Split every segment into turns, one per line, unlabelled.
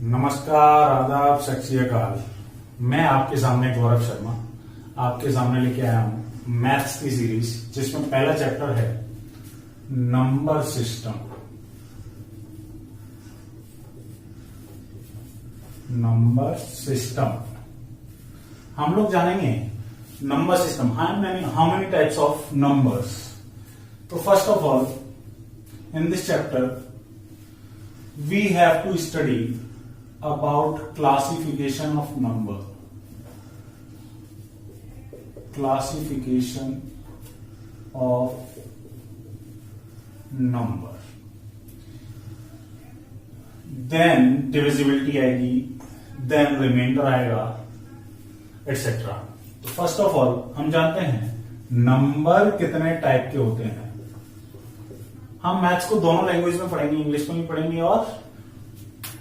नमस्कार, आदाब, सत श्री अकाल। मैं आपके सामने गौरव शर्मा आपके सामने लेके आया हूं मैथ्स की सीरीज, जिसमें पहला चैप्टर है नंबर सिस्टम। नंबर सिस्टम हम लोग जानेंगे number system. How many types of numbers. तो first of all, in this chapter we have to study about classification of number. Classification of number. Then divisibility आएगी, then remainder आएगा, etc. तो first of all हम जानते हैं number कितने type के होते हैं। हम मैथ्स को दोनों लैंग्वेज में पढ़ेंगे, इंग्लिश में भी पढ़ेंगे और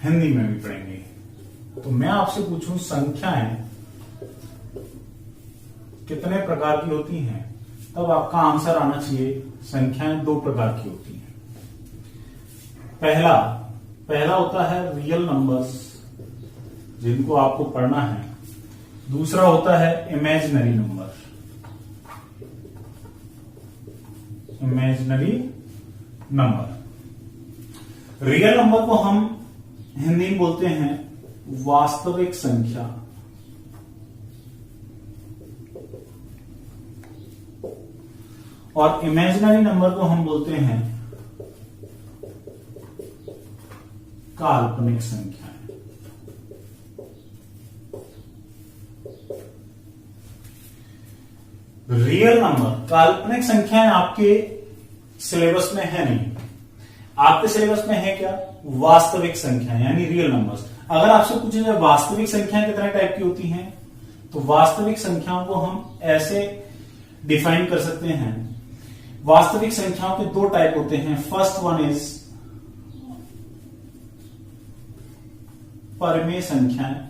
हिंदी में भी पढ़ेंगे। तो मैं आपसे पूछूं संख्याएं कितने प्रकार की होती हैं, तब आपका आंसर आना चाहिए संख्याएं दो प्रकार की होती हैं। पहला होता है रियल नंबर्स, जिनको आपको पढ़ना है। दूसरा होता है imaginary number. Imaginary number. Real number को हम हिंदी में बोलते हैं वास्तविक संख्या। और इमेजिनरी नंबर को हम बोलते हैं काल्पनिक संख्याएं। रियल नंबर, काल्पनिक संख्याएं आपके सिलेबस में है नहीं। आपके सिलेबस में है क्या? वास्तविक संख्या यानी रियल नंबर्स। अगर आपसे पूछे जाए वास्तविक संख्याएं कितने टाइप की होती हैं, तो वास्तविक संख्याओं को हम ऐसे डिफाइन कर सकते हैं। वास्तविक संख्याओं के दो टाइप होते हैं। फर्स्ट वन इज परिमेय संख्याएं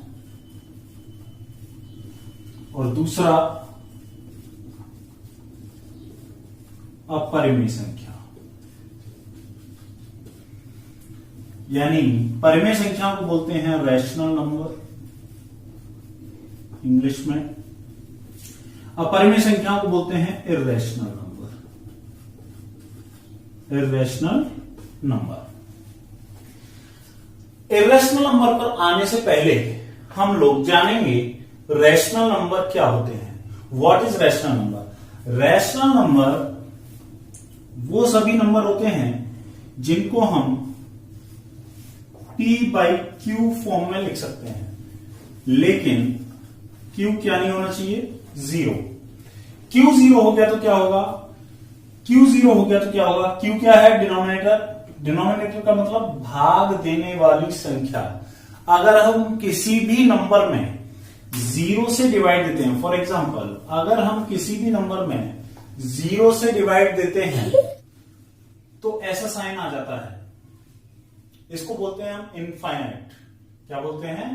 और दूसरा अपरिमेय संख्या। यानी परिमेय संख्याओं को बोलते हैं रैशनल नंबर इंग्लिश में। अपरिमेय संख्याओं को बोलते हैं irrational number. Irrational number. Irrational number पर आने से पहले हम लोग जानेंगे रैशनल नंबर क्या होते हैं। What is rational number? Rational number वो सभी नंबर होते हैं जिनको हम p/q फॉर्म में लिख सकते हैं, लेकिन q क्या नहीं होना चाहिए? जीरो। q जीरो हो गया तो क्या होगा? q जीरो हो गया तो क्या होगा? q क्या है? डिनोमिनेटर। डिनोमिनेटर का मतलब भाग देने वाली संख्या। अगर हम किसी भी नंबर में जीरो से डिवाइड देते हैं, फॉर एग्जाम्पल अगर हम किसी भी नंबर में जीरो से डिवाइड देते हैं तो ऐसा साइन आ जाता है। इसको बोलते हैं हम इनफाइनाइट। क्या बोलते हैं?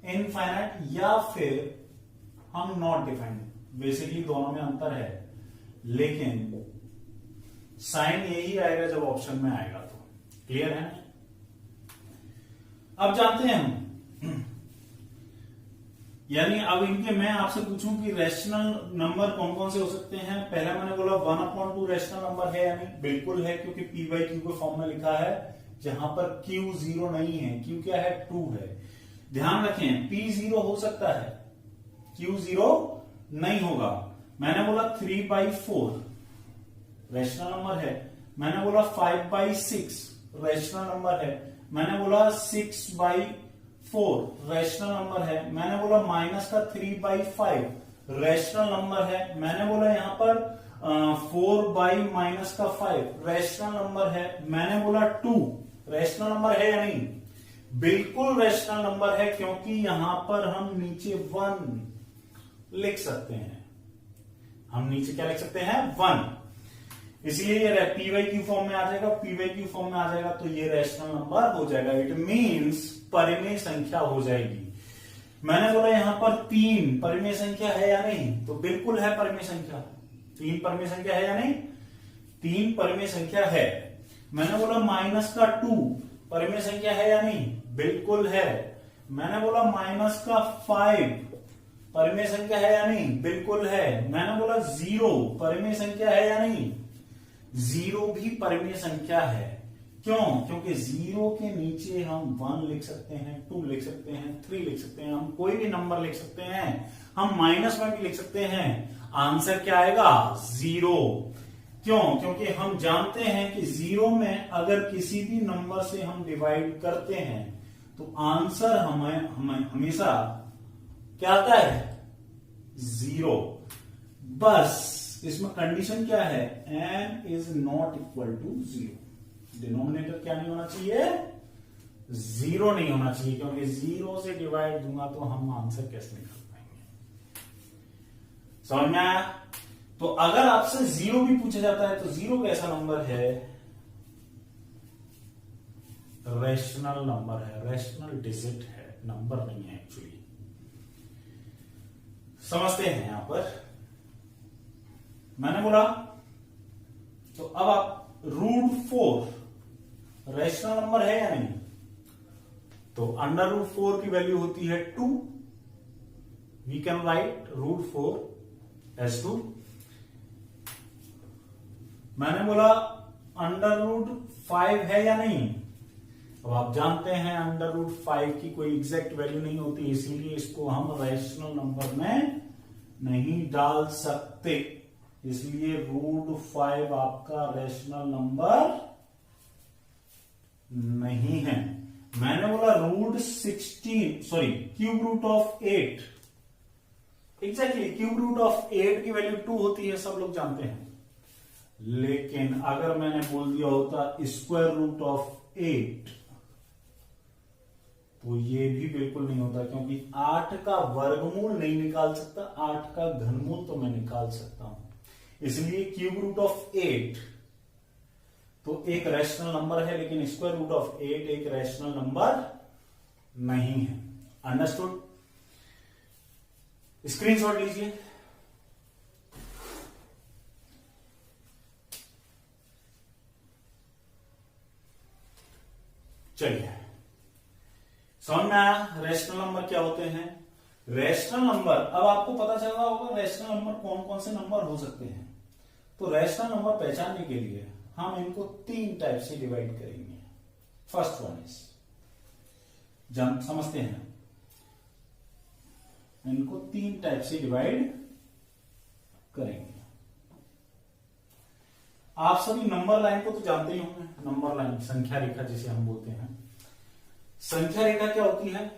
इनफाइनाइट, या फिर हम नॉट डिफाइंड। बेसिकली दोनों में अंतर है, लेकिन साइन यही आएगा जब ऑप्शन में आएगा। तो क्लियर है? अब जानते हैं हम, यानी अब इनके मैं आपसे पूछूं कि रैशनल नंबर कौन कौन से हो सकते हैं। पहला मैंने बोला 1/2 रैशनल नंबर है, यानी बिल्कुल है, क्योंकि p/q के फॉर्म में लिखा है, जहां पर q जीरो नहीं है। q क्या है? 2 है। ध्यान रखें, p जीरो हो सकता है, q जीरो नहीं होगा। मैंने बोला 3/4 रैशनल नंबर है। मैंने बोला 5/6 रैशनल नंबर है। मैंने बोला 6/4 रैशनल नंबर है। मैंने बोला माइनस का 3/5 रैशनल नंबर है। मैंने बोला यहां पर 4/-5 रैशनल नंबर है। मैंने बोला 2 रैशनल नंबर है या नहीं? बिल्कुल रैशनल नंबर है, क्योंकि यहां पर हम नीचे 1 लिख सकते हैं। हम नीचे क्या लिख सकते हैं? 1। इसलिए ये p/q फॉर्म में आ जाएगा। p/q फॉर्म में आ जाएगा तो ये रैशनल नंबर हो जाएगा। इट मींस परिमेय संख्या हो जाएगी। मैंने बोला यहां पर 3 परिमेय संख्या है या नहीं? तो बिल्कुल है परिमेय संख्या। 3 परिमेय संख्या है या नहीं? 3 परिमेय संख्या है। मैंने बोला माइनस का 2 परिमेय संख्या है या नहीं? बिल्कुल है। मैंने बोला माइनस का 5 परिमेय संख्या है या नहीं? बिल्कुल है। मैंने बोला 0 परिमेय संख्या है या नहीं? 0 भी परिमेय संख्या है। क्यों? क्योंकि 0 के नीचे हम 1 लिख सकते हैं, 2 लिख सकते हैं, 3 लिख सकते हैं, हम कोई भी नंबर लिख सकते हैं, हम माइनस में भी लिख सकते हैं। आंसर क्या आएगा? 0। क्यों? क्योंकि हम जानते हैं कि 0 में अगर किसी भी नंबर से हम डिवाइड करते हैं तो आंसर हमें हमेशा क्या आता है? 0। बस इसमें कंडीशन क्या है? n is not equal to 0। Denominator क्या नहीं होना चाहिए? 0 नहीं होना चाहिए, क्योंकि 0 से डिवाइड दूंगा तो हम आंसर कैसे निकाल पाएंगे? समझ में आया? तो अगर आपसे 0 भी पूछा जाता है तो 0 कैसा नंबर है? रैशनल नंबर है, रैशनल डिजिट है, नंबर नहीं है एक्चुअली। समझते हैं यहां पर। मैंने बोला तो अब आप √4 रैशनल नंबर है या नहीं? तो √4 की वैल्यू होती है 2। We can write √4 as 2। मैंने बोला √5 है या नहीं? अब आप जानते हैं √5 की कोई एग्जैक्ट वैल्यू नहीं होती, इसीलिए इसको हम रैशनल नंबर में नहीं डाल सकते। इसलिए √5 आपका रैशनल नंबर नहीं है। मैंने बोला cube root of 8, exactly cube root of 8 की वैल्यू 2 होती है, सब लोग जानते हैं। लेकिन अगर मैंने बोल दिया होता स्क्वायर रूट ऑफ 8 तो ये भी बिल्कुल नहीं होता, क्योंकि 8 का वर्गमूल नहीं निकाल सकता, 8 का घनमूल तो मैं निकाल सकता हूं। इसलिए क्यूब रूट ऑफ 8 तो एक रैशनल नंबर है, लेकिन स्क्वायर रूट ऑफ 8 एक रैशनल नंबर नहीं है। अंडरस्टूड? स्क्रीनशॉट लीजिए। चलिए, समझ में आया रैशनल नंबर क्या होते हैं? रैशनल नंबर, अब आपको पता चल रहा होगा रैशनल नंबर कौन कौन से नंबर हो सकते हैं। तो रैशनल नंबर पहचानने के लिए हम इनको 3 टाइप से डिवाइड करेंगे। फर्स्ट वन इज, समझते हैं, इनको 3 टाइप से डिवाइड करेंगे। आप सभी नंबर लाइन को तो जानते ही होंगे। नंबर लाइन, संख्या रेखा जिसे हम बोलते हैं। संख्या रेखा क्या होती है?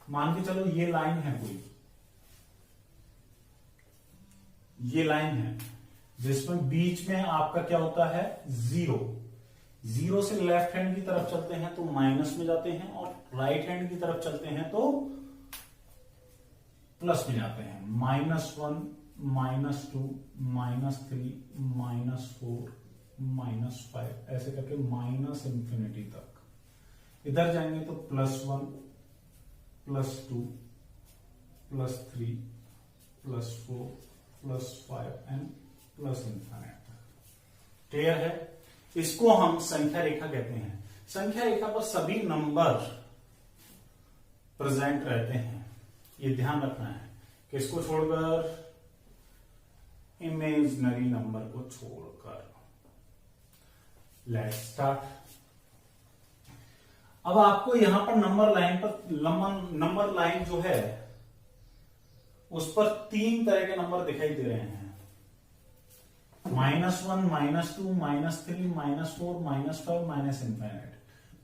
मान के चलो ये लाइन है कोई, ये लाइन है जिसमें बीच में आपका क्या होता है? 0। 0 से लेफ्ट हैंड की तरफ चलते हैं तो माइनस में जाते हैं, और राइट हैंड की तरफ चलते हैं तो प्लस में जाते हैं। -1, -2, -3, -4, -5 ऐसे करके -इंफिनिटी तक। इधर जाएंगे तो +1, +2, +3, +4, +5 एंड +इंफिनिट। क्लियर है? इसको हम संख्या रेखा कहते हैं। संख्या रेखा पर सभी नंबर प्रेजेंट रहते हैं, ये ध्यान रखना है। किसको छोड़कर? इमेजिनरी नंबर को छोड़कर। Let's start. अब आपको यहां पर नंबर लाइन जो है उस पर 3 तरह के नंबर दिखाई दे रहे हैं। -1, -2, -3, -4, -5, -इंफिनिट,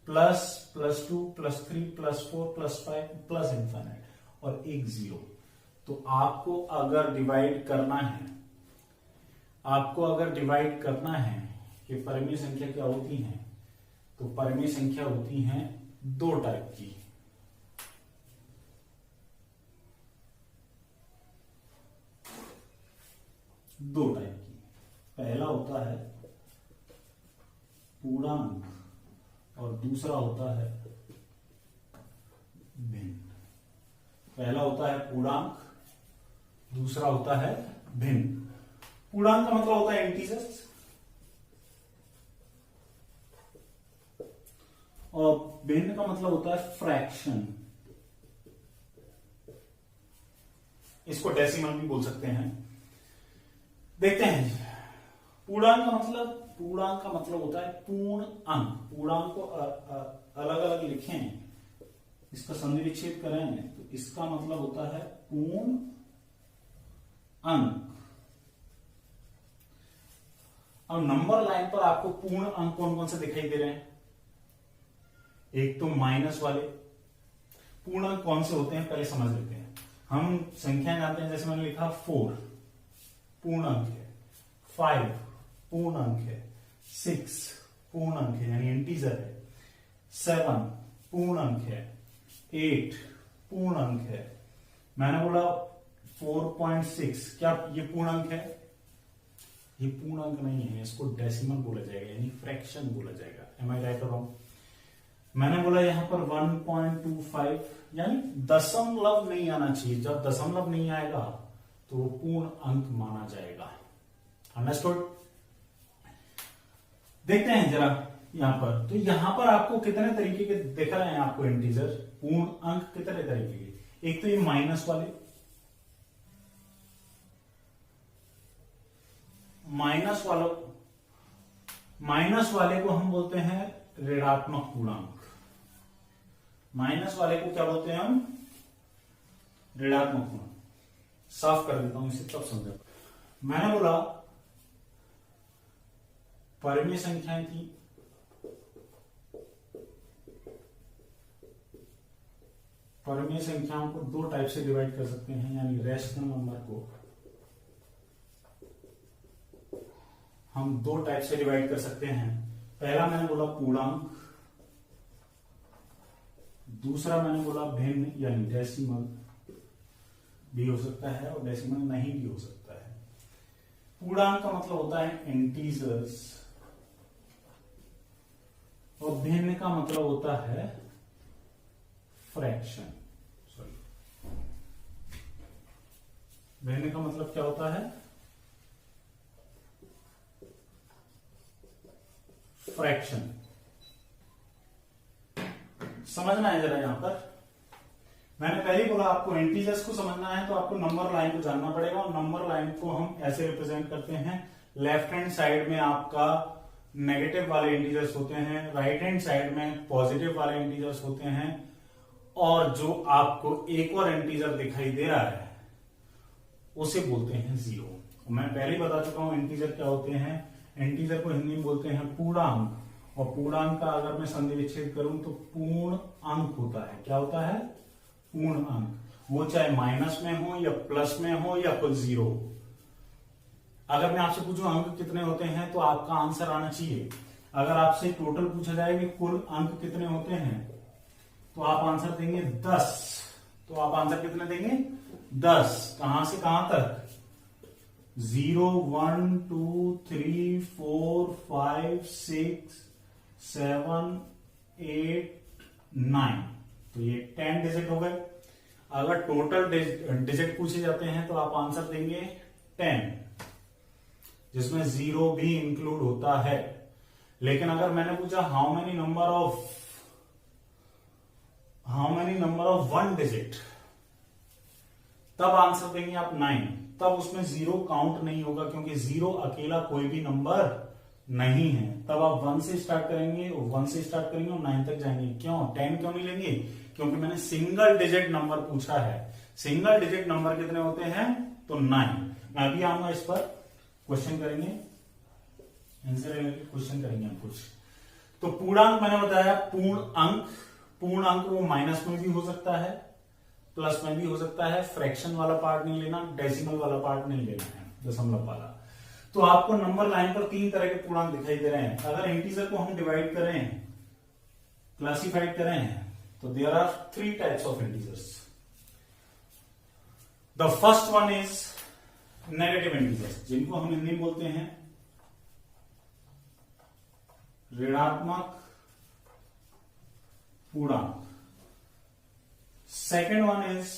प्लस, +2, +3, +4, +5, प्लस इंफिनिट, और एक 0। तो आपको अगर डिवाइड करना है कि परिमेय संख्या क्या होती है, तो परिमेय संख्या होती है 2 टाइप की। पहला होता है पूर्णांक और दूसरा होता है भिन्न। पहला होता है पूर्णांक, दूसरा होता है भिन्न। पूर्णांक का मतलब होता है इंटीजर्स, और भिन्न का मतलब होता है फ्रैक्शन, इसको डेसिमल भी बोल सकते हैं। देखते हैं पूर्णांक का मतलब होता है पूर्ण अंक। पूर्णांक को अलग अलग लिखें, इसका संधि विच्छेद करें तो इसका मतलब होता है पूर्ण अंक। अब नंबर लाइन पर आपको पूर्ण अंक कौन कौन से दिखाई दे रहे हैं? एक तो माइनस वाले। पूर्ण अंक कौन से होते हैं पहले समझ लेते हैं। हम संख्या जानते हैं, जैसे मैंने लिखा 4 पूर्ण अंक है, 5 पूर्ण अंक है, 6 पूर्ण अंक है यानी इंटीजर है, 7 पूर्ण अंक है, 8 पूर्ण अंक है। मैंने बोला 4.6, क्या ये पूर्ण अंक है? ये पूर्ण अंक नहीं है, इसको डेसिमल बोला जाएगा यानी फ्रैक्शन बोला जाएगा। एम आई राइट और रॉन्ग? मैंने बोला यहां पर 1.25 यानी दशमलव नहीं आना चाहिए। जब दशमलव नहीं आएगा तो वो पूर्ण अंक माना जाएगा। अंडरस्टूड? देखते हैं जरा यहां पर। तो यहां पर आपको कितने तरीके के दिख रहे हैं आपको इंटीजर पूर्ण अंक? कितने तरीके के? एक तो ये माइनस वाले, माइनस वाले को हम बोलते हैं ऋणात्मक पूर्णांक। माइनस वाले को क्या बोलते हैं हम? ऋणात्मक पूर्णांक। साफ कर देता हूं इसे तब समझो। मैंने बोला परिमेय संख्याएं थी, परिमेय संख्याओं को दो टाइप से डिवाइड कर सकते हैं, यानी रेशनल नंबर को हम दो टाइप से डिवाइड कर सकते हैं। पहला मैंने बोला पूर्णांक, दूसरा मैंने बोला भिन्न यानी डेसिमल भी हो सकता है और डेसिमल नहीं भी हो सकता है। पूर्णांक का मतलब होता है इंटीजर्स और भिन्न का मतलब होता है फ्रैक्शन। सॉरी, भिन्न का मतलब क्या होता है? फ्रैक्शन। समझना है जरा यहां पर। मैंने पहले ही बोला आपको इंटीजर्स को समझना है तो आपको नंबर लाइन को जानना पड़ेगा, और नंबर लाइन को हम ऐसे रिप्रेजेंट करते हैं। लेफ्ट हैंड साइड में आपका नेगेटिव वाले इंटीजर्स होते हैं, राइट हैंड साइड में पॉजिटिव वाले इंटीजर्स होते हैं, और जो आपको एक और इंटीजर दिखाई दे रहा है उसे बोलते हैं जीरो। मैं पहले ही बता चुका हूं इंटीजर क्या होते हैं। इंटीजर को हिंदी में बोलते हैं पूर्णांक, और पूर्णांक का अगर मैं संधि विच्छेद करूं तो पूर्ण अंक होता है। क्या होता है? पूर्ण अंक। वो चाहे माइनस में हो या प्लस में हो या कुछ जीरो। अगर मैं आपसे पूछूं अंक कितने होते हैं तो आपका आंसर आना चाहिए। अगर आपसे टोटल पूछा जाए कि कुल अंक कितने होते हैं तो आप आंसर देंगे 10। तो आप आंसर कितने देंगे? 10। कहां से कहां तक? 0 1 2 3 4 5 6 7 8 9। तो ये 10 डिजिट हो गए। अगर टोटल डिजिट पूछे जाते हैं तो आप आंसर देंगे 10, जिसमें 0 भी इंक्लूड होता है। लेकिन अगर मैंने पूछा how many number of 1 digit, तब आंसर देंगे आप 9। तब उसमें 0 काउंट नहीं होगा, क्योंकि 0 अकेला कोई भी नंबर नहीं है। तब आप 1 से स्टार्ट करेंगे और 9 तक जाएंगे। क्यों 10 क्यों नहीं लेंगे? क्योंकि मैंने सिंगल डिजिट नंबर पूछा है। सिंगल डिजिट नंबर कितने होते हैं? तो 9। मैं अभी आऊंगा इस पर, क्वेश्चन करेंगे, आंसर क्वेश्चन करेंगे हम कुछ। तो पूर्णांक मैंने बताया पूर्ण अंक। पूर्ण अंक वो माइनस में भी हो सकता है, प्लस में भी हो सकता है। फ्रैक्शन वाला पार्ट नहीं लेना, डेसिमल वाला पार्ट नहीं लेना है, दशमलव वाला। तो आपको नंबर लाइन पर 3 तरह के पूर्णांक दिखाई दे रहे हैं। अगर इंटीजर को हम डिवाइड करें, क्लासिफाइड करें, तो there are 3 types of integers. The first one is negative integers, जिनको हम हिंदी में बोलते हैं ऋणात्मक पूर्णांक। सेकेंड वन इज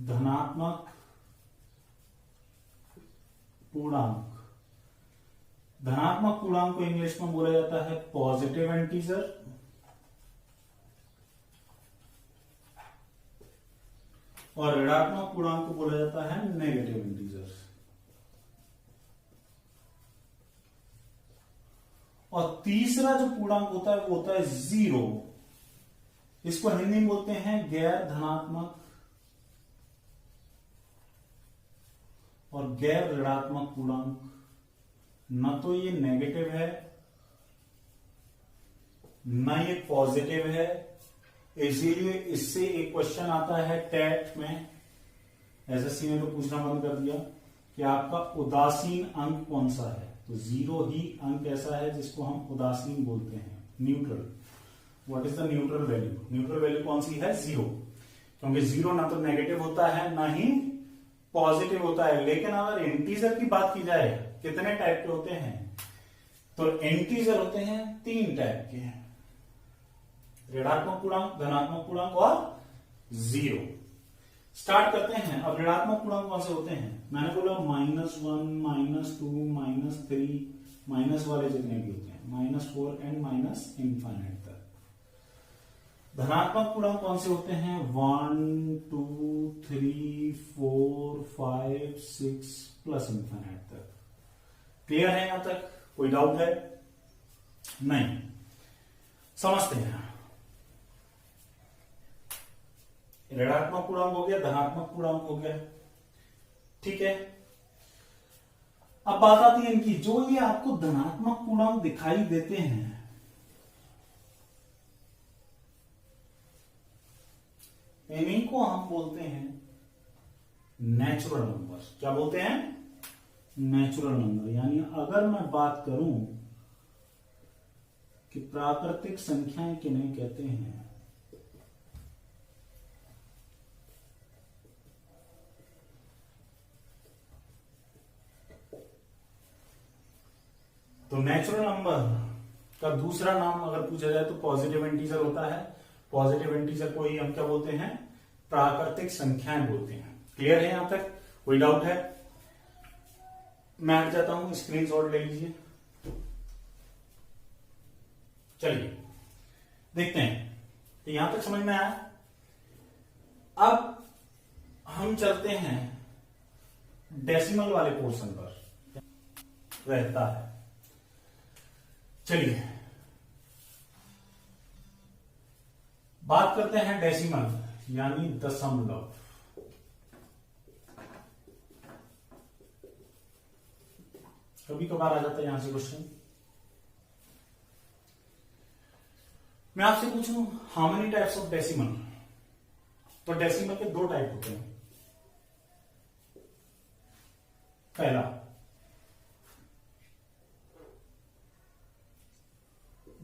धनात्मक पूर्णांक। धनात्मक पूर्णांक को इंग्लिश में बोला जाता है पॉजिटिव इंटीजर, और ऋणात्मक पूर्णांक को बोला जाता है नेगेटिव इंटीजर। और तीसरा जो पूर्णांक होता है वो होता है जीरो। इसको हिंदी में बोलते हैं गैर धनात्मक और गैर ऋणात्मक पूर्णांक। न तो ये नेगेटिव है न ये पॉजिटिव है, इसीलिए इससे एक क्वेश्चन आता है टेट में, एसएससी ने तो पूछना बंद कर दिया कि आपका उदासीन अंक कौन सा है। तो जीरो ही अंक ऐसा है जिसको हम उदासीन बोलते हैं, neutral. What is the neutral value? Neutral value कौन सी है? जीरो, क्योंकि जीरो ना तो नेगेटिव होता है ना ही पॉजिटिव होता है। लेकिन अगर इंटीजर की बात की जाए, कितने टाइप के होते हैं? तो इंटीजर होते हैं 3 टाइप के, ऋणात्मक पूर्णांक, धनात्मक पूर्णांक और जीरो। स्टार्ट करते हैं। अब ऋणात्मक पूर्णांक कौन से होते हैं? मैंने बोला -1, -2, -3, माइनस वाले जितने भी होते हैं, -4 एंड माइनस इनफाइनाइट तक। धनात्मक पूर्णांक कौन से होते हैं? 1, 2, 3, 4, 5, 6 प्लस इनफाइनाइट तक। क्लियर है यहां तक? कोई डाउट है? नहीं। समझते हैं। ऋणात्मक पूर्णांक हो गया, धनात्मक पूर्णांक हो गया, ठीक है। अब बात आती है इनकी, जो ये आपको धनात्मक पूर्णांक दिखाई देते हैं, इन्हीं को हम बोलते हैं नेचुरल नंबर। क्या बोलते हैं? Natural number. यानी अगर मैं बात करूं कि प्राकृतिक संख्याएं किन्हें कहते हैं, तो नेचुरल नंबर का दूसरा नाम अगर पूछा जाए तो पॉजिटिव इंटीजर होता है। पॉजिटिव इंटीजर को ही हम क्या बोलते हैं? प्राकृतिक संख्याएं बोलते हैं। क्लियर है यहां तक? कोई डाउट है? मैं हट जाता हूं, स्क्रीनशॉट ले लीजिए। चलिए देखते हैं, तो यहां तक समझ में आया। अब हम चलते हैं डेसिमल वाले पोर्शन पर, रहता है। चलिए बात करते हैं डेसिमल यानी दशमलव। कभी कभार आ जाता है यहां से क्वेश्चन। मैं आपसे पूछूं how many types of decimal, तो डेसिमल के 2 टाइप होते हैं। पहला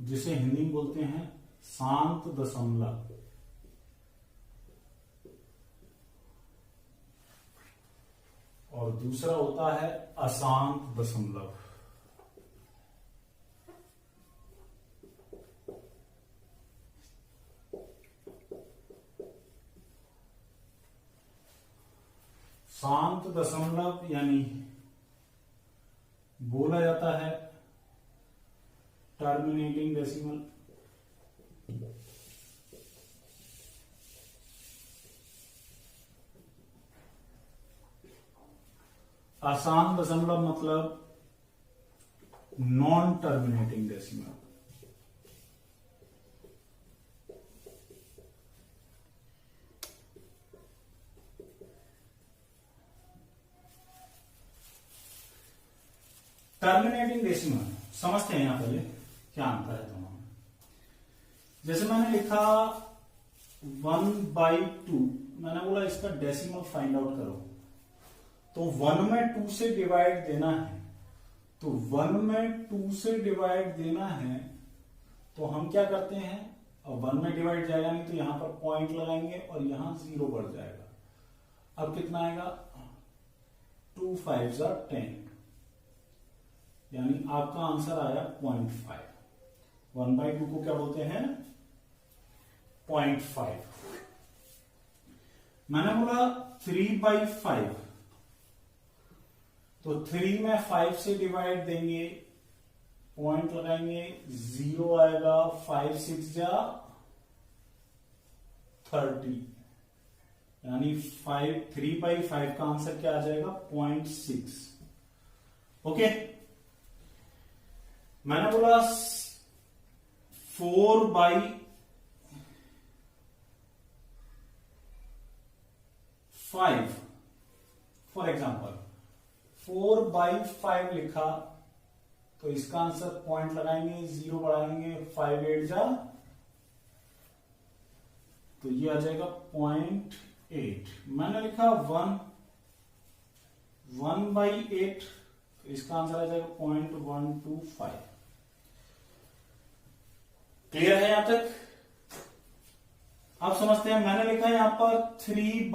जिसे हिंदी में बोलते हैं शांत दशमलव, और दूसरा होता है अशांत दशमलव। शांत दशमलव यानी बोला जाता है टर्मिनेटिंग डेसिमल, अशांत दशमलव मतलब non terminating decimal. Terminating decimal समझते हैं यहां पहले क्या अंतर है दोनों में। जैसे मैंने लिखा 1/2, मैंने बोला इसका डेसिमल फाइंड आउट करो, तो 1 में 2 से डिवाइड देना है, तो 1 में 2 से डिवाइड देना है, तो हम क्या करते हैं, अब 1 में डिवाइड जाएगा नहीं तो यहां पर पॉइंट लगाएंगे और यहां 0 बढ़ जाएगा। अब कितना आएगा? 2 5 10, यानी आपका आंसर आया 0.5। 1/2 को क्या बोलते हैं? 0.5। मैंने बोला 3/5, तो 3 में 5 से डिवाइड देंगे पॉइंट लगाएंगे, 0 आएगा, 5 6 जा 30, यानी 3/5 का आंसर क्या आ जाएगा? 0.6। ओके, मैंने बोला 4/5, फॉर एग्जाम्पल 4/5 लिखा, तो इसका आंसर पॉइंट लगाएंगे, 0 बढ़ाएंगे, 5 8 जा, तो ये आ जाएगा 0.8। मैंने लिखा 1/8, तो इसका आंसर आ जाएगा 0.125। क्लियर है यहां तक? अब समझते हैं। मैंने लिखा यहां पर 3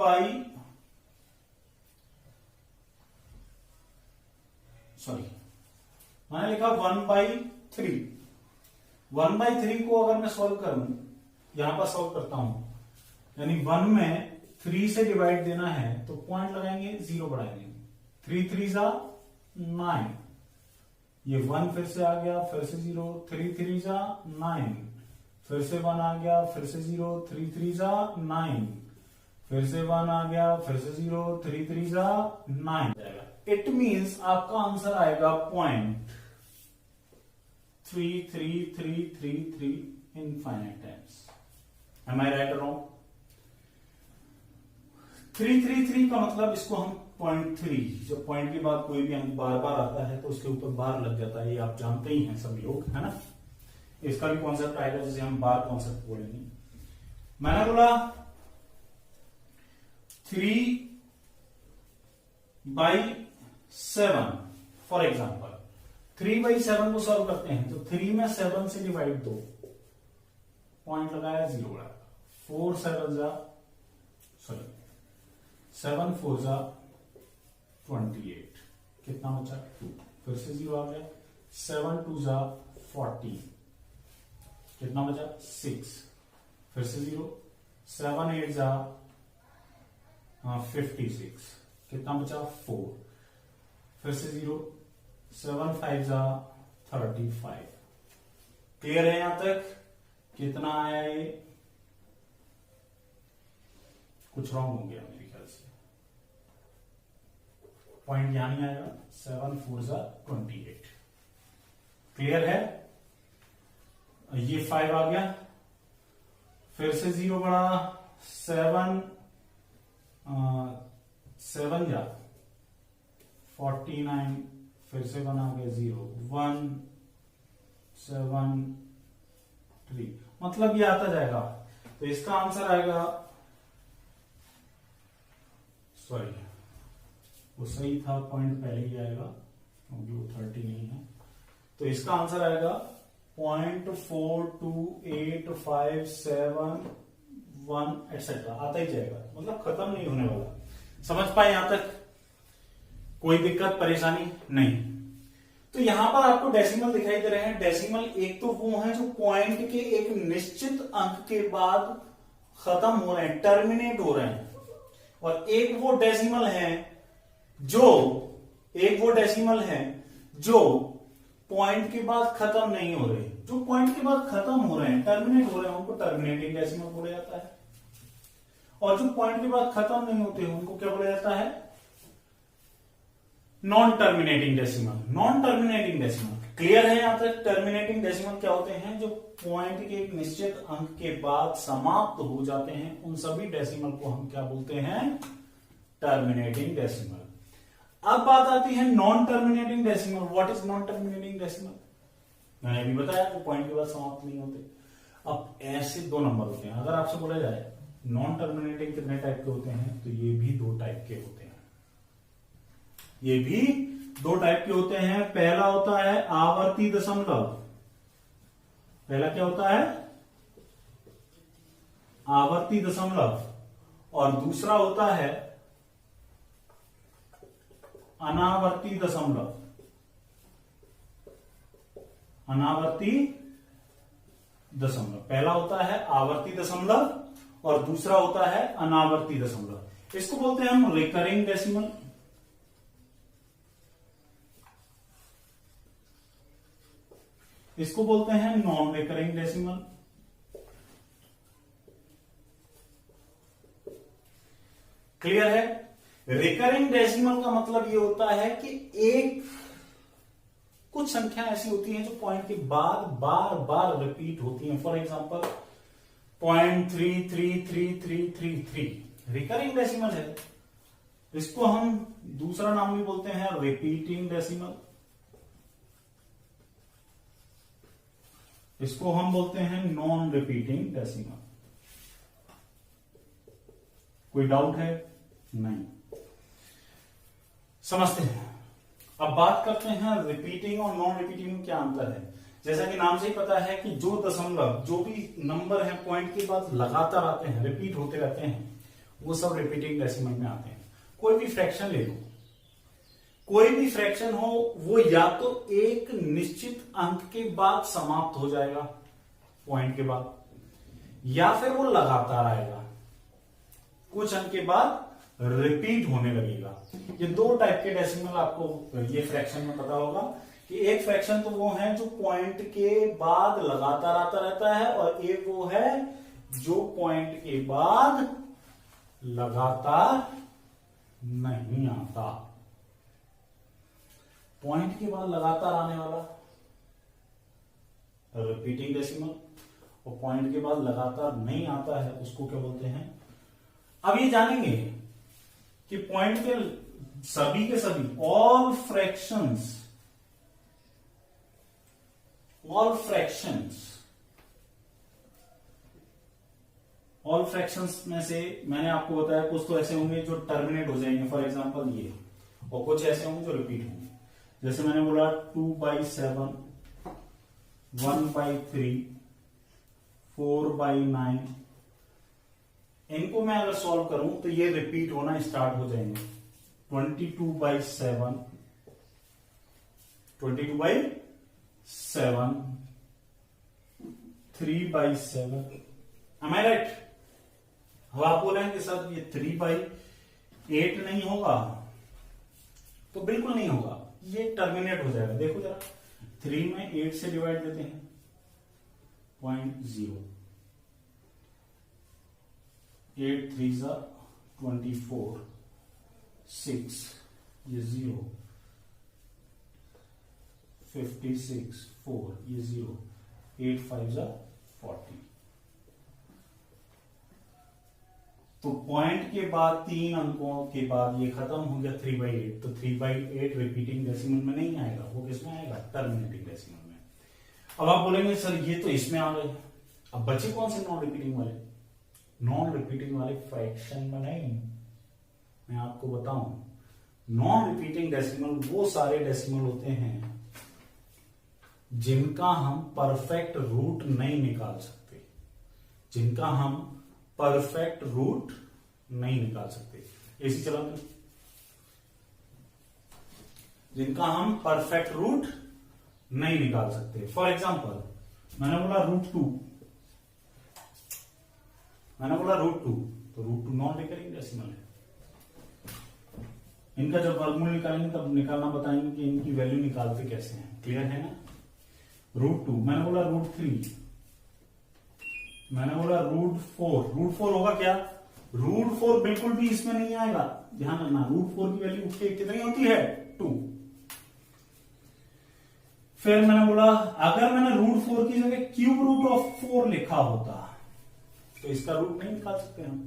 मैंने लिखा 1/3। 1/3 को अगर मैं सॉल्व करूं, यहां पर सॉल्व करता हूं, यानी 1 में 3 से डिवाइड देना है, तो पॉइंट लगाएंगे, 0 बढ़ाएंगे, 3 3 जा 9, ये 1 फिर से आ गया, फिर से 0, 3 3 जा 9, फिर से 1 आ गया, फिर से 0, 3 3 जा 9, फिर से 1 आ गया, फिर से 0, 3 3 जा 9 जाएगा। इट मीन्स आपका आंसर आएगा 0.3333 इनफाइनाइट टाइम्स। एम आई राइट और रॉन्ग? 333 का मतलब, इसको हम 0.3, जब पॉइंट के बाद कोई भी अंक बार बार आता है तो उसके ऊपर बार लग जाता है, ये आप जानते ही हैं सभी लोग, है ना। इसका भी कॉन्सेप्ट आएगा जिसे हम बार कॉन्सेप्ट बोलेंगे। मैंने बोला 3/7, फॉर एग्जाम्पल 3/7 को सॉल्व करते हैं, तो 3 में 7 से डिवाइड 2, पॉइंट लगाया, 0 लगाया, 4 7 जा 7 4 जा 28, कितना बचा? 2, फिर से 0 आ गया, 7 2 जा 40, कितना बचा? 6, फिर से 0, 7 8 जा 56, कितना बचा? 4, फिर से 0, 7 5 जा 35। क्लियर है यहां तक? कितना आया ये? कुछ रॉन्ग हो गया मेरे ख्याल से, पॉइंट यहां नहीं आएगा, 7 4 जा 28। क्लियर है? ये 5 आ गया, फिर से 0 बढ़ा, 7 जा 49, फिर से 1 आ गया, 0 1 7 3, मतलब ये आता जाएगा। तो इसका आंसर आएगा, सॉरी वो सही था, पॉइंट पहले ही आएगा क्योंकि वो 30 नहीं है, तो इसका आंसर आएगा 0.42857 एटसेट्रा, आता ही जाएगा, मतलब खत्म नहीं होने वाला। समझ पाए यहां तक? कोई दिक्कत परेशानी नहीं? तो यहां पर आपको डेसिमल दिखाई दे रहे हैं। डेसिमल एक तो वो है जो पॉइंट के एक निश्चित अंक के बाद खत्म हो रहे हैं, टर्मिनेट हो रहे हैं, और एक वो डेसिमल है जो पॉइंट के बाद खत्म नहीं हो रहे। जो पॉइंट के बाद खत्म हो रहे हैं, टर्मिनेट हो रहे हैं, उनको टर्मिनेटिंग डेसिमल बोला जाता है, और जो पॉइंट के बाद खत्म नहीं होते उनको क्या बोला जाता है? Non terminating decimal. Non terminating decimal clear है यहां तक? टर्मिनेटिंग डेसिमल क्या होते हैं? जो पॉइंट के एक निश्चित अंक के बाद समाप्त हो जाते हैं, उन सभी डेसिमल को हम क्या बोलते हैं? Terminating decimal. अब बात आती है non terminating decimal. What is non terminating decimal? मैंने अभी बताया कि पॉइंट के बाद समाप्त नहीं होते। अब ऐसे 2 नंबर होते हैं। अगर आपसे बोला जाए नॉन टर्मिनेटिंग कितने टाइप के होते हैं, तो ये भी 2 टाइप के होते हैं। ये भी 2 टाइप के होते हैं। पहला होता है आवर्ती दशमलव। पहला क्या होता है? आवर्ती दशमलव। और दूसरा होता है अनावर्ती दशमलव। अनावर्ती दशमलव। पहला होता है आवर्ती दशमलव और दूसरा होता है अनावर्ती दशमलव। इसको बोलते हैं हम रिकरिंग डेसिमल। इसको बोलते हैं नॉन रिकरिंग डेसिमल। क्लियर है? रिकरिंग डेसिमल का मतलब ये होता है कि एक कुछ संख्या ऐसी होती हैं जो पॉइंट के बाद बार बार रिपीट होती हैं। फॉर एग्जांपल 0.33333 रिकरिंग डेसिमल है। इसको हम दूसरा नाम भी बोलते हैं रिपीटिंग डेसिमल। इसको हम बोलते हैं नॉन रिपीटिंग डेसिमल। कोई डाउट है? नहीं। समझते हैं। अब बात करते हैं रिपीटिंग और नॉन रिपीटिंग में क्या अंतर है। जैसा कि नाम से ही पता है कि जो दशमलव, जो भी नंबर है पॉइंट के बाद लगातार आते हैं, रिपीट होते रहते हैं, वो सब रिपीटिंग डेसिमल में आते हैं। कोई भी फ्रैक्शन ले लो, कोई भी फ्रैक्शन हो, वो या तो एक निश्चित अंक के बाद समाप्त हो जाएगा पॉइंट के बाद, या फिर वो लगातार आएगा, कुछ अंक के बाद रिपीट होने लगेगा। ये दो टाइप के डेसिमल आपको ये फ्रैक्शन में पता होगा कि एक फ्रैक्शन तो वो है जो पॉइंट के बाद लगातार आता रहता है, और एक वो है जो पॉइंट के बाद लगातार नहीं आता। पॉइंट के बाद लगातार आने वाला रिपीटिंग डेसिमल, और पॉइंट के बाद लगातार नहीं आता है उसको क्या बोलते हैं। अब ये जानेंगे कि पॉइंट के सभी ऑल फ्रैक्शंस में से मैंने आपको बताया कुछ तो ऐसे होंगे जो टर्मिनेट हो जाएंगे, फॉर एग्जांपल ये, और कुछ ऐसे होंगे जो रिपीट होंगे। जैसे मैंने बोला 2/7, 1/3, 4/9, इनको मैं अगर सॉल्व करूं तो ये रिपीट होना स्टार्ट हो जाएंगे। 22/7, 22/7, 3/7। Am I right? अब आप बोल रहे हैं कि सर ये 3/8 नहीं होगा, तो बिल्कुल नहीं होगा, ये टर्मिनेट हो जाएगा। देखो जरा, 3 में 8 से डिवाइड देते हैं, 0.0, 8 3 24, 6 ये 0, 56 4 ये 0, 8 5 40। तो पॉइंट के बाद 3 अंकों के बाद ये खत्म हो गया 3/8, तो 3/8 रिपीटिंग डेसिमल में नहीं आएगा, वो किसमें आएगा? टर्मिनेटिंग डेसिमल में। अब आप बोलेंगे सर ये तो इसमें आ गए, अब बचे कौन से नॉन रिपीटिंग वाले? नॉन रिपीटिंग वाले फ्रैक्शन में नहीं, मैं आपको बताऊं, नॉन रिपीटिंग डेसिमल वो सारे डेसिमल होते हैं जिनका हम परफेक्ट रूट नहीं निकाल सकते, जिनका हम परफेक्ट रूट नहीं निकाल सकते। ऐसी चला दो, जिनका हम परफेक्ट रूट नहीं निकाल सकते। फॉर एग्जाम्पल मैंने बोला √2, तो √2 नॉन रिकरिंग डेसिमल है। इनका जब वर्गमूल निकालेंगे तब निकालना बताएंगे कि इनकी वैल्यू निकालते कैसे हैं। क्लियर है ना? √2, मैंने बोला √3, मैंने बोला √4 होगा क्या? √4 बिल्कुल भी इसमें नहीं आएगा, ध्यान रखना। √4 की वैल्यू कितनी होती है? 2। फिर मैंने बोला अगर मैंने √4 की जगह √4 लिखा होता तो इसका रूट नहीं निकाल सकते हम,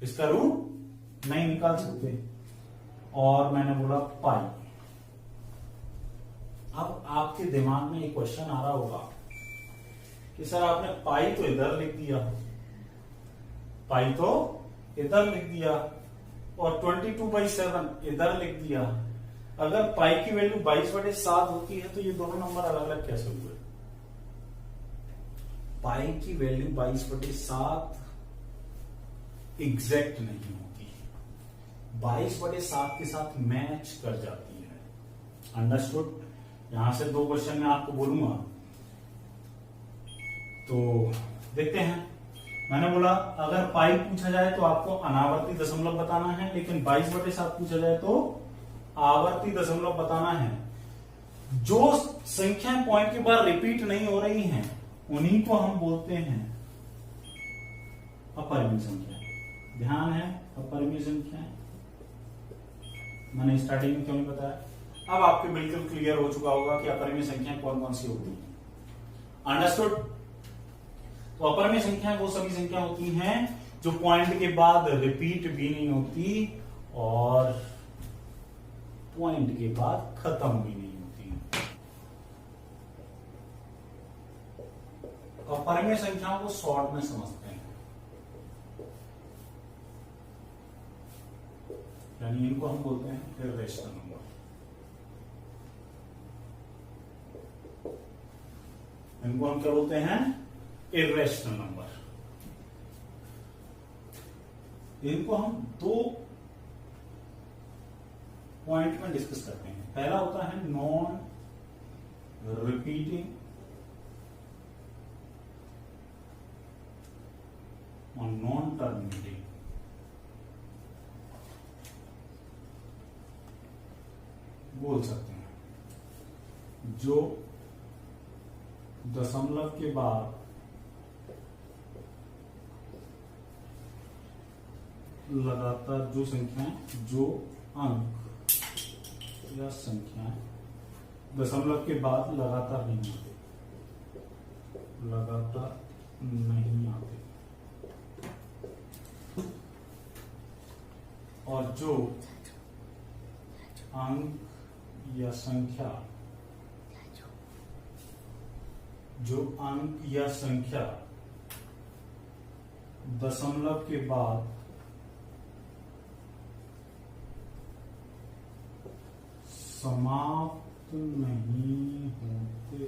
इसका रूट नहीं निकाल सकते। और मैंने बोला पाई। अब आपके दिमाग में एक क्वेश्चन आ रहा होगा कि सर आपने पाई तो इधर लिख दिया, और 22/7 इधर लिख दिया। अगर पाई की वैल्यू 22/7 होती है तो ये दोनों नंबर अलग अलग कैसे हुए? पाई की वैल्यू 22/7 एग्जैक्ट नहीं होती, 22/7 के साथ मैच कर जाती है। अंडरस्टूड? यहां से 2 क्वेश्चन मैं आपको बोलूंगा, तो देखते हैं। मैंने बोला अगर पाई पूछा जाए तो आपको अनावर्ती दशमलव बताना है, लेकिन 22/7 पूछा जाए तो आवर्ती दशमलव बताना है। जो संख्याएं पॉइंट के बाद रिपीट नहीं हो रही हैं उन्हीं को हम बोलते हैं अपरिमेय संख्या। ध्यान है, अपरिमेय संख्या। मैंने स्टार्टिंग में क्यों नहीं बताया, अब आपको बिल्कुल क्लियर हो चुका होगा कि अपरिमेय संख्याएं कौन कौन सी होती हैं। अंडरस्टूड। तो अपरिमेय संख्या वो सभी संख्या होती हैं जो पॉइंट के बाद रिपीट भी नहीं होती और पॉइंट के बाद खत्म भी नहीं होती। अपरिमेय संख्याओं को शॉर्ट में समझते हैं, यानी इनको हम बोलते हैं इर्रेशनल नंबर। इनको हम क्या बोलते हैं, इर्रेशनल नंबर। इनको हम दो पॉइंट में डिस्कस करते हैं। पहला होता है नॉन रिपीटिंग और नॉन टर्मिनेटिंग। बोल सकते हैं जो दशमलव के बाद लगातार जो संख्याएं, जो अंक या संख्याएं दशमलव के बाद लगातार नहीं आते, लगातार नहीं आते, और जो अंक या संख्या, जो अंक या संख्या दशमलव के बाद समाप्त नहीं होते।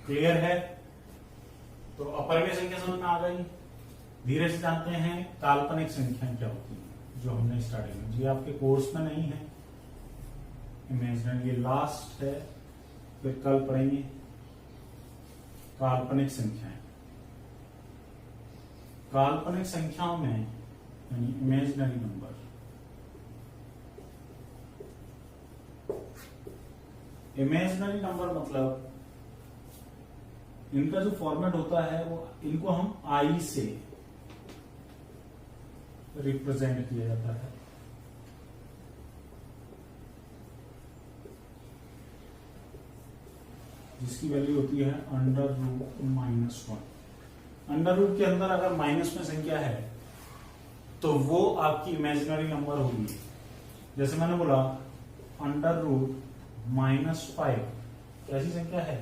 क्लियर है? तो अपरिमेय संख्या समझ में आ गई। धीरे से जानते हैं काल्पनिक संख्याएं क्या होती हैं, जो हमने स्टार्टिंग में, ये आपके कोर्स में नहीं है, इमेजिनरी, ये लास्ट है, फिर कल पढ़ेंगे काल्पनिक संख्याएं। काल्पनिक संख्याओं में यानी इमेजिनरी नंबर, इमेजिनरी नंबर मतलब इनका जो फॉर्मेट होता है वो, इनको हम आई से रिप्रेजेंट किया जाता है। जिसकी वैल्यू होती है अंडर रूट -1। अंडर रूट के अंदर अगर माइनस में संख्या है तो वो आपकी इमेजिनरी नंबर होगी। जैसे मैंने बोला अंडर रूट -5 कैसी संख्या है,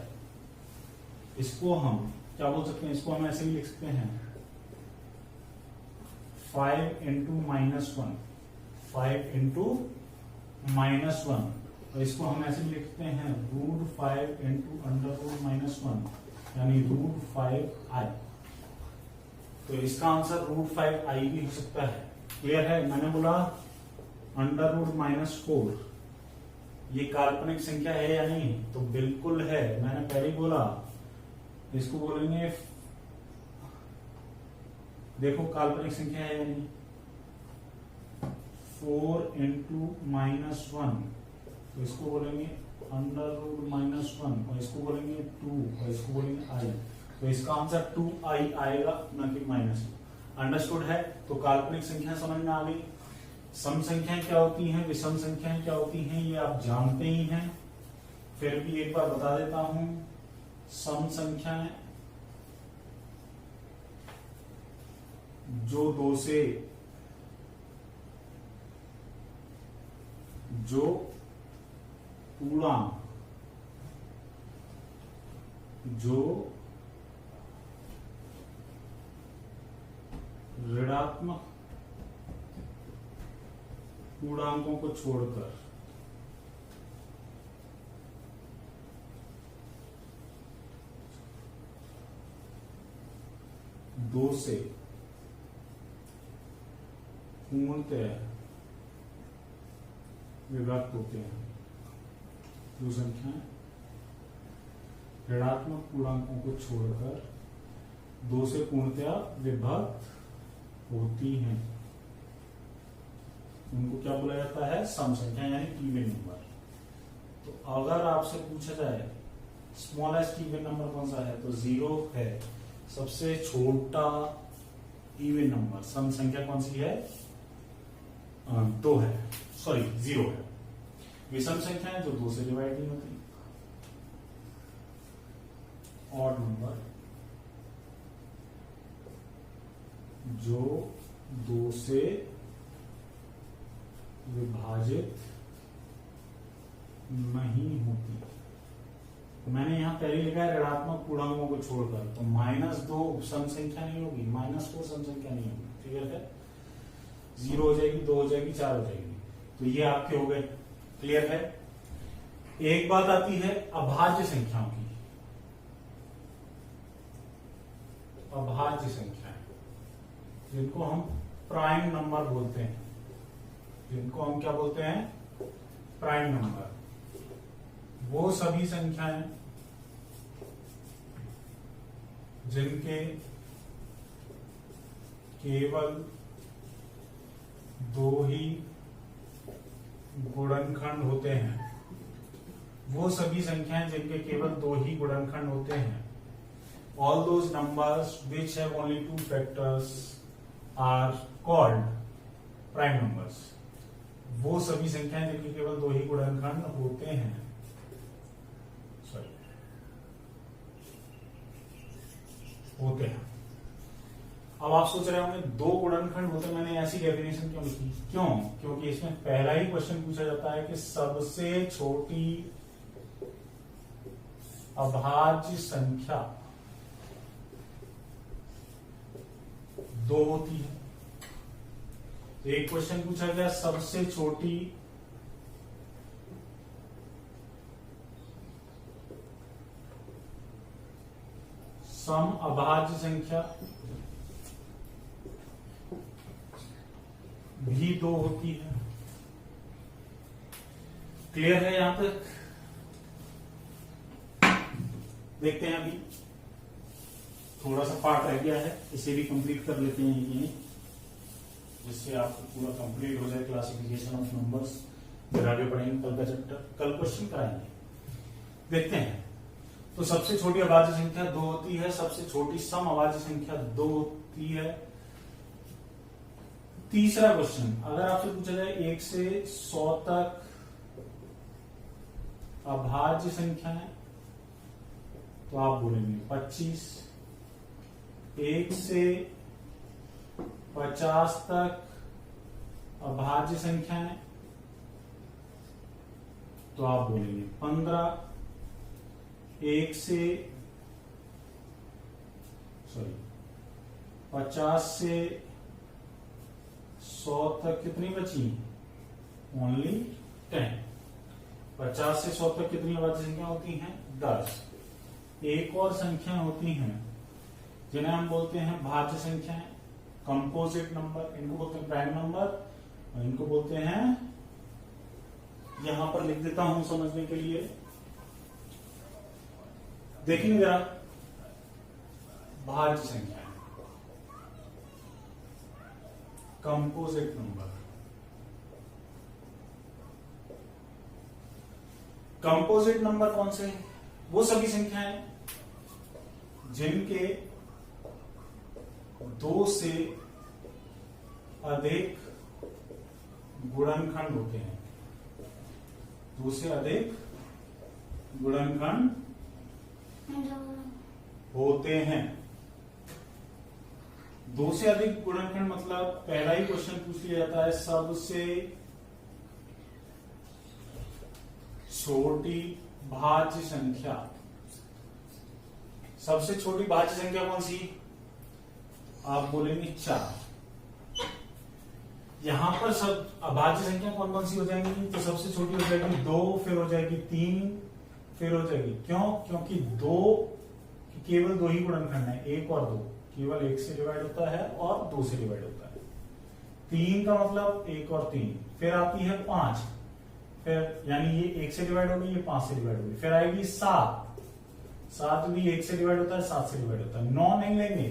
इसको हम क्या बोल सकते हैं, इसको हम ऐसे ही लिख सकते हैं 5 इंटू -1, 5 इंटू -1, तो इसको हम ऐसे भी लिखते हैं √5 इंटू अंडर रूट -1 यानी √5i। तो इसका आंसर √5i भी हो सकता है। क्लियर है? मैंने बोला अंडर रूट -4 ये काल्पनिक संख्या है या नहीं, तो बिल्कुल है। मैंने पहले ही बोला इसको बोलेंगे, देखो काल्पनिक संख्या है या नहीं, 4 इंटू -1, तो इसको बोलेंगे अंडर रूट -1, और इसको बोलेंगे 2, और इसको बोलेंगे i। तो इसका आंसर 2i आएगा, न कि -2। अंडरस्टूड है? तो काल्पनिक संख्या समझ में आ गई। सम संख्याएं क्या होती हैं, विषम संख्याएं क्या होती हैं, ये आप जानते ही हैं, फिर भी एक बार बता देता हूं। सम संख्याएं जो दो से, जो पूर्णांक, जो ऋणात्मक पूर्णांकों को छोड़कर दो से पूर्णतः विभक्त होते हैं, जो संख्याएं ऋणात्मक पूर्णांकों को छोड़कर 2 से पूर्णतः विभक्त होती हैं उनको क्या बोला जाता है? सम संख्या यानी इवन नंबर। तो अगर आपसे पूछा जाए स्मॉलेस्ट इवन नंबर कौन सा है, तो 0 है। सबसे छोटा इवन नंबर सम संख्या कौन सी है? 2 है, सॉरी 0 है। विषम संख्या है जो 2 से डिवाइड नहीं होती। ऑड नंबर जो 2 से विभाजित नहीं होती। तो मैंने यहां पहले लिखा है ऋणात्मक पूर्णांकों को छोड़कर, तो -2 सम संख्या नहीं होगी, -4 सम संख्या नहीं होगी। क्लियर है? 0 हो जाएगी, 2 हो जाएगी, 4 हो जाएगी। तो ये आपके हो गए। क्लियर है? एक बात आती है अभाज्य संख्याओं की। अभाज्य संख्याएं जिनको हम प्राइम नंबर बोलते हैं, जिनको हम क्या बोलते हैं? Prime number. वो सभी संख्याएं जिनके केवल 2 ही गुणनखंड होते हैं। वो सभी संख्याएं जिनके केवल 2 ही गुणनखंड होते हैं। All those numbers which have only 2 factors are called prime numbers. वो सभी संख्याएं जिनके केवल 2 ही गुणनखंड होते हैं, होते हैं। अब आप सोच रहे होंगे 2 गुणनखंड होते, मैंने ऐसी डेफिनेशन क्यों लिखी? क्यों? क्योंकि इसमें पहला ही क्वेश्चन पूछा जाता है कि सबसे छोटी अभाज्य संख्या 2 होती है। एक क्वेश्चन पूछा गया सबसे छोटी सम अभाज्य संख्या भी 2 होती है। क्लियर है? यहां तक देखते हैं। अभी थोड़ा सा पार्ट रह गया है, इसे भी कंप्लीट कर लेते हैं ये, जिससे आपको पूरा कंप्लीट हो जाए क्लासिफिकेशन ऑफ नंबर्स। फिर आगे पढ़ेंगे कल का चैप्टर, कल क्वेश्चन कराएंगे। देखते हैं। तो सबसे छोटी अभाज्य संख्या 2 होती है, सबसे छोटी सम अभाज्य संख्या 2 होती है। तीसरा क्वेश्चन, अगर आपसे पूछा जाए 1 से 100 तक अभाज्य संख्या है, तो आप बोलेंगे 25। 1 से 50 तक अभाज्य संख्या है, तो आप बोलेंगे 15। 50 से 100 तक कितनी बची? ओनली 10। 50 से 100 तक कितनी अभाज्य संख्या होती हैं? 10। एक और संख्या होती हैं जिन्हें हम बोलते हैं भाज्य संख्याएं, कंपोजिट नंबर। इनको बोलते हैं प्राइम नंबर, और इनको बोलते हैं, यहां पर लिख देता हूं समझने के लिए, देखिए जरा, भाज्य संख्याएं, कंपोजिट नंबर। कंपोजिट नंबर कौन से? वो सभी संख्याएं जिनके 2 से अधिक गुणनखंड होते हैं। 2 से अधिक गुणनखंड होते हैं। 2 से अधिक गुणनखंड मतलब पहला ही क्वेश्चन पूछ लिया जाता है सबसे छोटी भाज्य संख्या। सबसे छोटी भाज्य संख्या कौन सी? आप बोलेंगे 4। यहां पर सब अभाज्य संख्या कौन कौन सी हो जाएंगी? तो सबसे छोटी हो जाएगी 2, फिर हो जाएगी 3, फिर हो जाएगी, क्यों? क्योंकि 2 केवल 2 ही गुणनखंड है, 1 और 2। केवल 1 से डिवाइड होता है और 2 से डिवाइड होता है। 3 का मतलब 1 और 3। फिर आती है 5, फिर यानी ये 1 से डिवाइड होगी, ये 5 से डिवाइड होगी। फिर आएगी 7। 7 भी 1 से डिवाइड होता है, 7 से डिवाइड होता है। 9 नहीं लेंगे,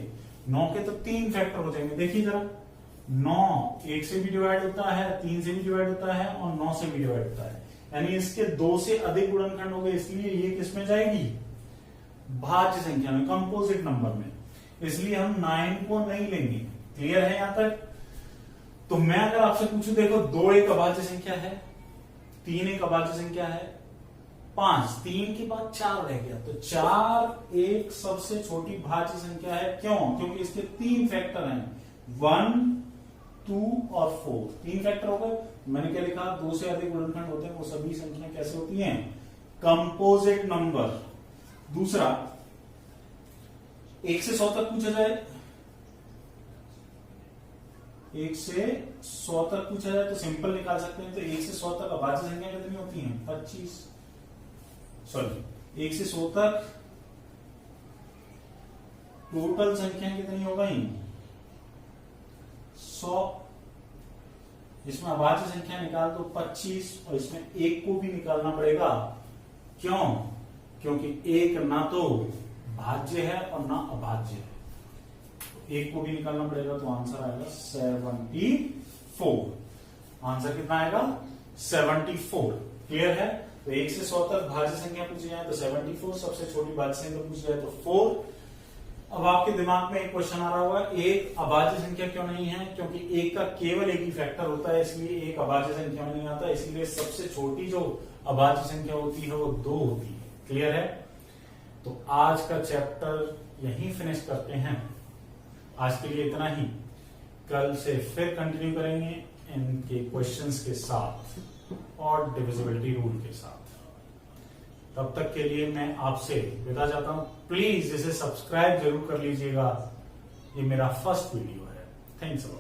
9 के तो 3 फैक्टर हो जाएंगे। देखिए जरा, 9 1 से भी डिवाइड होता है, 3 से भी डिवाइड होता है और 9 से भी डिवाइड होता है। यानी इसके 2 से अधिक गुणनखंड हो गए, इसलिए ये किस में जाएगी? भाज्य संख्या में, कंपोजिट नंबर में। इसलिए हम 9 को नहीं लेंगे। क्लियर है यहां तक? तो मैं अगर आपसे पूछूं, देखो 2 एक अभाज्य संख्या है, 3 एक अभाज्य संख्या है, 5, 3 के बाद 4 रह गया, तो 4 एक सबसे छोटी भाज्य संख्या है। क्यों? क्योंकि इसके 3 फैक्टर हैं, 1, 2 और 4। 3 फैक्टर हो गए। मैंने क्या लिखा? 2 से अधिक गुणनखंड होते हैं वो सभी संख्या कैसे होती हैं? Composite number. दूसरा, 1 से 100 तक पूछा जाए, 1 से 100 तक पूछा जाए तो सिंपल निकाल सकते हैं। तो 1 से 100 तक अभाज्य संख्या कितनी होती है? 25। सॉरी, 1 से 100 तक टोटल संख्या कितनी हो गई? 100। इसमें अभाज्य संख्या निकाल दो 25, और इसमें 1 को भी निकालना पड़ेगा। क्यों? क्योंकि 1 ना तो भाज्य है और ना अभाज्य है, 1 को भी निकालना पड़ेगा। तो आंसर आएगा 74। आंसर कितना आएगा? 74। क्लियर है? तो 1 से 100 तक भाज्य संख्या पूछी जाए तो 74, सबसे छोटी भाज्य संख्या पूछी जाए तो 4। अब आपके दिमाग में एक क्वेश्चन आ रहा होगा, एक अभाज्य संख्या क्यों नहीं है? क्योंकि 1 का केवल एक ही फैक्टर होता है, इसलिए एक अभाज्य संख्या में नहीं आता। इसलिए सबसे छोटी जो अभाज्य संख्या होती है वो 2 होती है। क्लियर है? तो आज का चैप्टर यहीं फिनिश करते हैं। आज के लिए इतना ही। कल से फिर कंटिन्यू करेंगे इनके क्वेश्चंस के साथ और डिविजिबिलिटी रूल के साथ। तब तक के लिए मैं आपसे विदा चाहता हूं। प्लीज इसे सब्सक्राइब जरूर कर लीजिएगा। ये मेरा फर्स्ट वीडियो है। Thanks a lot.